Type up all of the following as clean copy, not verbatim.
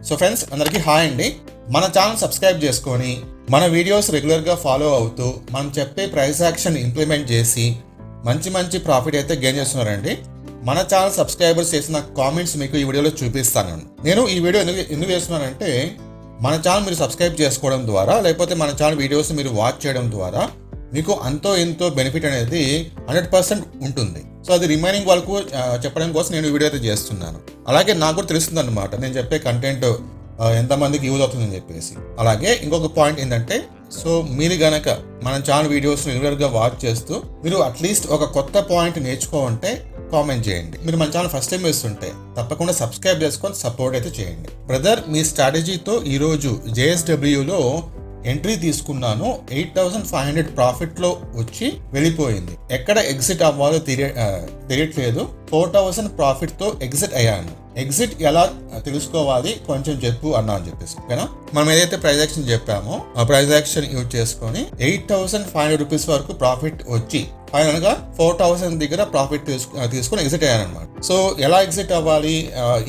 So friends అందరికీ hi అండి. మన ఛానల్ సబ్స్క్రైబ్ చేసుకొని మన వీడియోస్ రెగ్యులర్గా ఫాలో అవుతూ మనం చెప్పే ప్రైస్ యాక్షన్ ఇంప్లిమెంట్ చేసి మంచి ప్రాఫిట్ అయితే గెయిన్ చేస్తున్నారండి. మన ఛానల్ సబ్స్క్రైబర్స్ చేసిన కామెంట్స్ మీకు ఈ వీడియోలో చూపిస్తాను. నేను ఈ వీడియో ఎందుకు చేస్తున్నానంటే మన ఛానల్ మీరు సబ్స్క్రైబ్ చేసుకోవడం ద్వారా లేకపోతే మన ఛానల్ వీడియోస్ మీరు వాచ్ చేయడం ద్వారా మీకు అంతో ఎంతో బెనిఫిట్ అనేది 100% ఉంటుంది. సో అది రిమైనింగ్ వాళ్ళకు చెప్పడం కోసం నేను ఈ వీడియో అయితే చేస్తున్నాను. అలాగే నాకు కూడా తెలుస్తుంది అనమాట నేను చెప్పే కంటెంట్ ఎంతమందికి యూజ్ అవుతుందని చెప్పేసి. అలాగే ఇంకొక పాయింట్ ఏంటంటే, సో మీరు గనక మన ఛానల్ వీడియోస్ రెగ్యులర్గా వాచ్ చేస్తూ మీరు అట్లీస్ట్ ఒక కొత్త పాయింట్ నేర్చుకోవాలంటే కామెంట్ చేయండి. మీరు మన ఛానల్ ఫస్ట్ టైం వేస్తుంటే తప్పకుండా సబ్స్క్రైబ్ చేసుకొని సపోర్ట్ అయితే చేయండి. బ్రదర్, మీ స్ట్రాటజీతో ఈరోజు JSWలో ఎంట్రీ తీసుకున్నాను, 8,500 ప్రాఫిట్లో వచ్చి వెళ్ళిపోయింది. ఎక్కడ ఎగ్జిట్ అవ్వాలో తెలియట్లేదు. 4,000 ప్రాఫిట్తో ఎగ్జిట్ అయ్యాను. ఎగ్జిట్ ఎలా తెలుసుకోవాలి కొంచెం చెప్పు అన్నా అని చెప్పేసి. ఓకేనా, మనం ఏదైతే ప్రైస్ యాక్షన్ చెప్పామో ఆ ప్రైస్ యాక్షన్ యూజ్ చేసుకొని 8,500 రూపీస్ వరకు ప్రాఫిట్ వచ్చి ఫైనల్ గా 4,000 దగ్గర ప్రాఫిట్ తీసుకొని ఎగ్జిట్ అయ్యాను అనమాట. సో ఎలా ఎగ్జిట్ అవ్వాలి,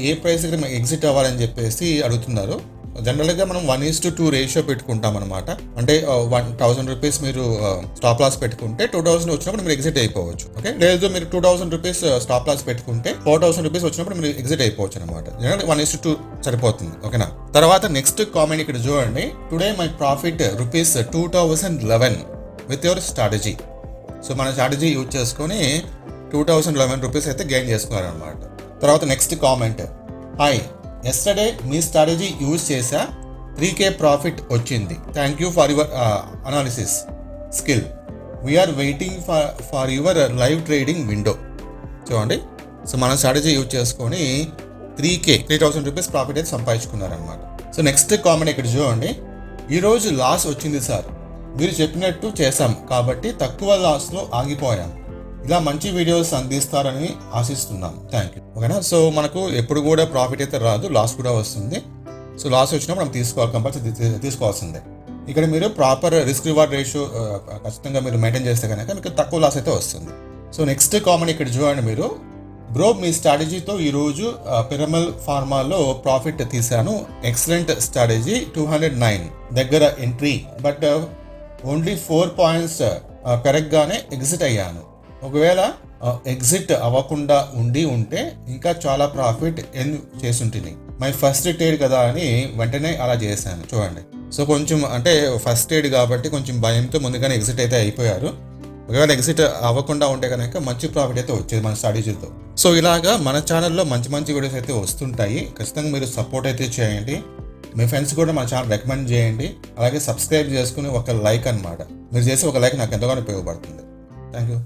ఏ ప్రైస్ దగ్గర ఎగ్జిట్ అవ్వాలి అని చెప్పేసి అడుగుతున్నారు. జనరల్గా మనం 1:2 రేషియో పెట్టుకుంటాం అనమాట. అంటే 1,000 రూపీస్ మీరు స్టాప్ లాస్ పెట్టుకుంటే 2,000 వచ్చినప్పుడు మీరు ఎగ్జిట్ అయిపోవచ్చు. ఓకే, లేదు మీరు 2,000 రూపీస్ స్టాప్ లాస్ పెట్టుకుంటే 4,000 రూపీస్ వచ్చినప్పుడు మీరు ఎగ్జిట్ అయిపోవచ్చు అనమాట. జనరల్ 1:2 సరిపోతుంది. ఓకేనా, తర్వాత నెక్స్ట్ కామెంట్ ఇక్కడ చూడండి. Today my profit ₹2,011 with your strategy. So మన స్ట్రాటజీ యూజ్ చేసుకొని 2,011 రూపీస్ అయితే గెయిన్ చేసుకున్నారు అనమాట. తర్వాత నెక్స్ట్ కామెంట్, హాయ్, ఎస్టర్డే మీ స్ట్రాటజీ యూజ్ చేసా, 3K ప్రాఫిట్ వచ్చింది. Thank you for your analysis skill. We are waiting for your live trading window. చూడండి, సో మన స్ట్రాటజీ యూజ్ చేసుకొని 3,000 రూపీస్ ప్రాఫిట్ అయితే సంపాదించుకున్నారనమాట. సో నెక్స్ట్ కామెంట్ ఇక్కడ చూడండి. ఈరోజు లాస్ వచ్చింది సార్, మీరు చెప్పినట్టు చేశాం కాబట్టి తక్కువ లాస్లో ఆగిపోయాం. ఇలా మంచి వీడియోస్ అందిస్తారని ఆశిస్తున్నాం. Thank you. ఓకేనా, సో మనకు ఎప్పుడు కూడా ప్రాఫిట్ అయితే రాదు, లాస్ కూడా వస్తుంది. సో లాస్ వచ్చినప్పుడు మనం తీసుకోవాలి, కంపల్సరీ తీసుకోవాల్సిందే. ఇక్కడ మీరు ప్రాపర్ రిస్క్ రివార్డ్ రేషియో ఖచ్చితంగా మీరు మెయింటైన్ చేస్తే కనుక మీకు తక్కువ లాస్ అయితే వస్తుంది. సో నెక్స్ట్ కామెంట్ ఇక్కడ చూడండి మీరు. బ్రో, మీ స్ట్రాటజీతో ఈరోజు పిరమల్ ఫార్మాలో ప్రాఫిట్ తీశాను. ఎక్సలెంట్ స్ట్రాటజీ, 209 దగ్గర ఎంట్రీ, బట్ ఓన్లీ 4 పాయింట్స్ పెరగగానే ఎగ్జిట్ అయ్యాను. ఒకవేళ ఎగ్జిట్ అవ్వకుండా ఉంటే ఇంకా చాలా ప్రాఫిట్ చేసి ఉంటుంది. మై ఫస్ట్ ట్రేడ్ కదా అని వెంటనే అలా చేశాను. చూడండి, సో కొంచెం అంటే ఫస్ట్ ట్రేడ్ కాబట్టి కొంచెం భయంతో ముందుగానే ఎగ్జిట్ అయితే అయిపోయారు. ఒకవేళ ఎగ్జిట్ అవ్వకుండా ఉంటే కనుక మంచి ప్రాఫిట్ అయితే వచ్చేది మన స్ట్రాటజీతో. సో ఇలాగా మన ఛానల్లో మంచి వీడియోస్ అయితే వస్తుంటాయి. ఖచ్చితంగా మీరు సపోర్ట్ అయితే చేయండి. మీ ఫ్రెండ్స్ కూడా మన ఛానల్ రికమెండ్ చేయండి. అలాగే సబ్స్క్రైబ్ చేసుకుని ఒక లైక్ అనమాట. మీరు చేసే ఒక లైక్ నాకు ఎంతగానో ఉపయోగపడుతుంది. Thank you.